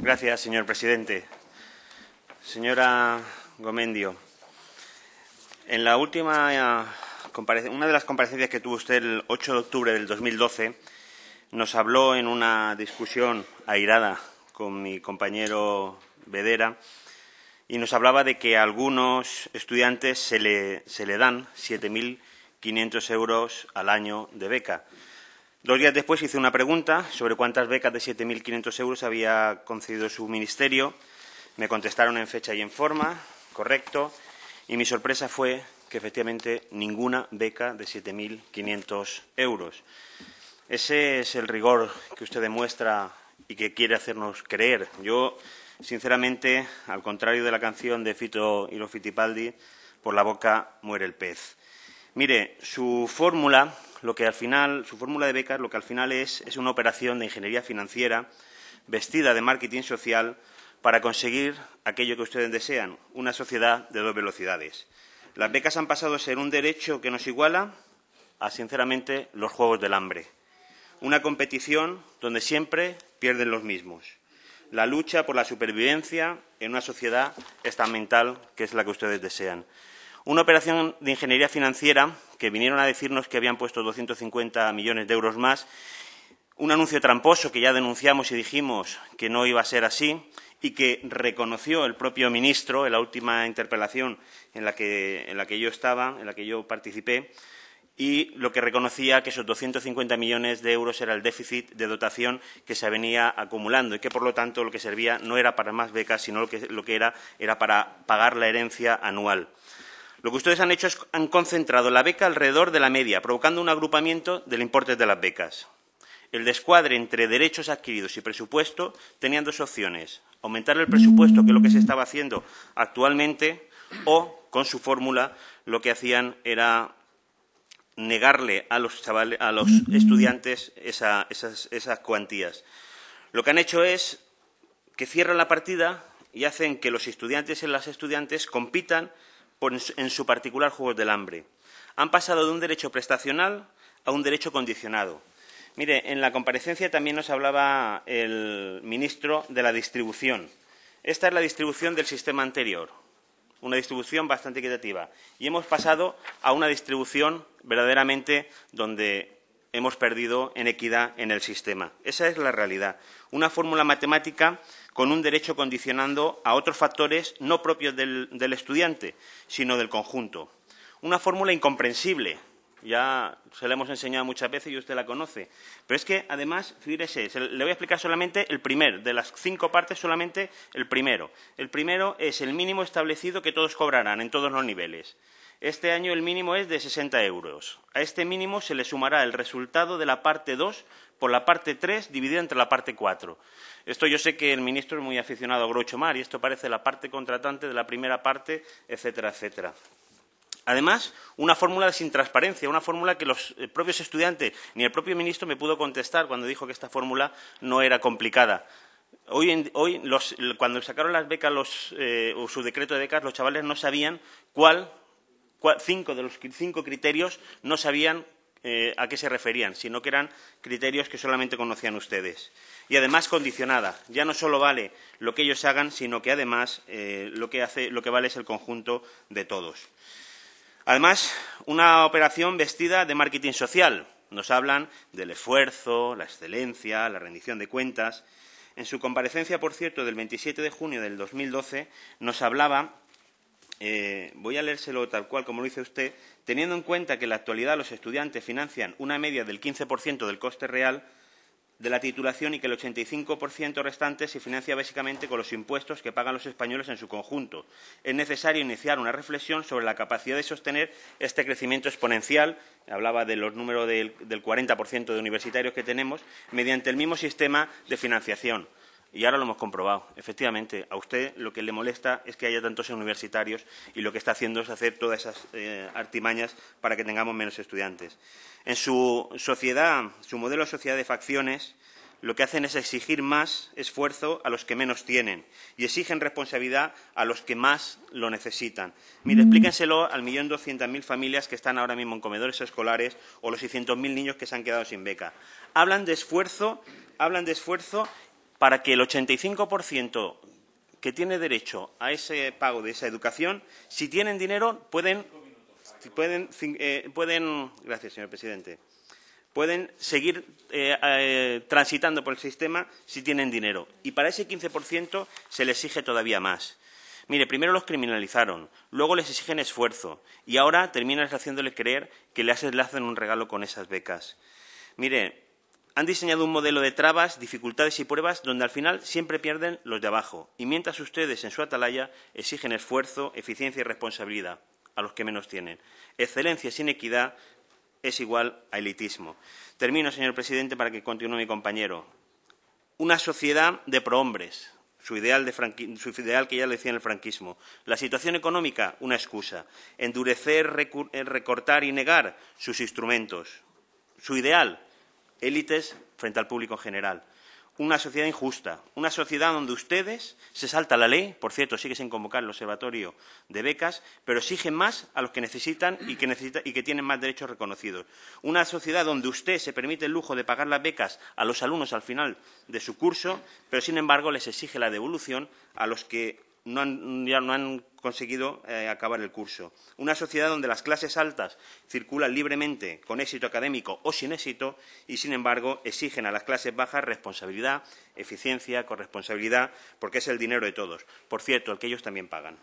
Gracias, señor presidente. Señora Gomendio, en la última una de las comparecencias que tuvo usted el 8 de octubre del 2012, nos habló en una discusión airada con mi compañero Vedera y nos hablaba de que a algunos estudiantes se le dan 7.500 euros al año de beca. 2 días después hice una pregunta sobre cuántas becas de 7.500 euros había concedido su ministerio. Me contestaron en fecha y en forma, correcto, y mi sorpresa fue que efectivamente ninguna beca de 7.500 euros. Ese es el rigor que usted demuestra y que quiere hacernos creer. Yo, sinceramente, al contrario de la canción de Fito y los Fitipaldi, por la boca muere el pez. Mire, su fórmula de becas, lo que al final es una operación de ingeniería financiera vestida de marketing social para conseguir aquello que ustedes desean, una sociedad de 2 velocidades. Las becas han pasado a ser un derecho que nos iguala a, sinceramente, los juegos del hambre. Una competición donde siempre pierden los mismos. La lucha por la supervivencia en una sociedad estamental que es la que ustedes desean. Una operación de ingeniería financiera que vinieron a decirnos que habían puesto 250 millones de euros más, un anuncio tramposo que ya denunciamos y dijimos que no iba a ser así y que reconoció el propio ministro en la última interpelación en la que yo participé, y lo que reconocía que esos 250 millones de euros era el déficit de dotación que se venía acumulando y que, por lo tanto, lo que servía no era para más becas, sino lo que era para pagar la herencia anual. Lo que ustedes han hecho es han concentrado la beca alrededor de la media, provocando un agrupamiento del importe de las becas. El descuadre entre derechos adquiridos y presupuesto tenían 2 opciones: aumentar el presupuesto, que es lo que se estaba haciendo actualmente, o, con su fórmula, lo que hacían era negarle a los estudiantes esas cuantías. Lo que han hecho es que cierran la partida y hacen que los estudiantes y las estudiantes compitan en su particular juegos del hambre. Han pasado de un derecho prestacional a un derecho condicionado. Mire, en la comparecencia también nos hablaba el ministro de la distribución. Esta es la distribución del sistema anterior, una distribución bastante equitativa. Y hemos pasado a una distribución verdaderamente donde hemos perdido en equidad en el sistema. Esa es la realidad. Una fórmula matemática con un derecho condicionando a otros factores no propios del estudiante, sino del conjunto. Una fórmula incomprensible. Ya se la hemos enseñado muchas veces y usted la conoce. Pero es que, además, fíjese, le voy a explicar solamente el primero. De las 5 partes, solamente el primero. El primero es el mínimo establecido que todos cobrarán en todos los niveles. Este año el mínimo es de 60 euros. A este mínimo se le sumará el resultado de la parte 2 por la parte 3 dividida entre la parte 4. Esto yo sé que el ministro es muy aficionado a Groucho Marx y esto parece la parte contratante de la primera parte, etcétera, etcétera. Además, una fórmula sin transparencia, una fórmula que los propios estudiantes ni el propio ministro me pudo contestar cuando dijo que esta fórmula no era complicada. Hoy cuando sacaron las becas o su decreto de becas, los chavales no sabían 5 de los 5 criterios no sabían a qué se referían, sino que eran criterios que solamente conocían ustedes. Y además condicionada. Ya no solo vale lo que ellos hagan, sino que además lo que vale es el conjunto de todos. Además, una operación vestida de marketing social. Nos hablan del esfuerzo, la excelencia, la rendición de cuentas. En su comparecencia, por cierto, del 27 de junio del 2012, nos hablaba, voy a leérselo tal cual como lo dice usted, teniendo en cuenta que en la actualidad los estudiantes financian una media del 15% del coste real de la titulación y que el 85% restante se financia básicamente con los impuestos que pagan los españoles en su conjunto. Es necesario iniciar una reflexión sobre la capacidad de sostener este crecimiento exponencial, hablaba de los números del 40% de universitarios que tenemos, mediante el mismo sistema de financiación. Y ahora lo hemos comprobado. Efectivamente, a usted lo que le molesta es que haya tantos universitarios y lo que está haciendo es hacer todas esas artimañas para que tengamos menos estudiantes. En su modelo de sociedad de facciones, lo que hacen es exigir más esfuerzo a los que menos tienen y exigen responsabilidad a los que más lo necesitan. Mire, explíquenselo al 1.200.000 familias que están ahora mismo en comedores escolares o los 600.000 niños que se han quedado sin beca. Hablan de esfuerzo para que el 85% que tiene derecho a ese pago de esa educación, si tienen dinero, gracias, señor presidente, pueden seguir transitando por el sistema si tienen dinero. Y para ese 15% se les exige todavía más. Mire, primero los criminalizaron, luego les exigen esfuerzo y ahora terminan haciéndoles creer que les hacen un regalo con esas becas. Mire, han diseñado un modelo de trabas, dificultades y pruebas donde al final siempre pierden los de abajo. Y mientras ustedes en su atalaya exigen esfuerzo, eficiencia y responsabilidad a los que menos tienen. Excelencia sin equidad es igual a elitismo. Termino, señor presidente, para que continúe mi compañero. Una sociedad de prohombres. Su ideal que ya lo decía en el franquismo. La situación económica, una excusa. Endurecer, recortar y negar sus instrumentos. Su ideal, élites frente al público en general. Una sociedad injusta, una sociedad donde ustedes se saltan la ley, por cierto, sigue sin convocar el observatorio de becas, pero exigen más a los que necesitan y que tienen más derechos reconocidos. Una sociedad donde usted se permite el lujo de pagar las becas a los alumnos al final de su curso, pero sin embargo les exige la devolución a los que ya no han conseguido acabar el curso. Una sociedad donde las clases altas circulan libremente con éxito académico o sin éxito y, sin embargo, exigen a las clases bajas responsabilidad, eficiencia, corresponsabilidad, porque es el dinero de todos. Por cierto, el que ellos también pagan.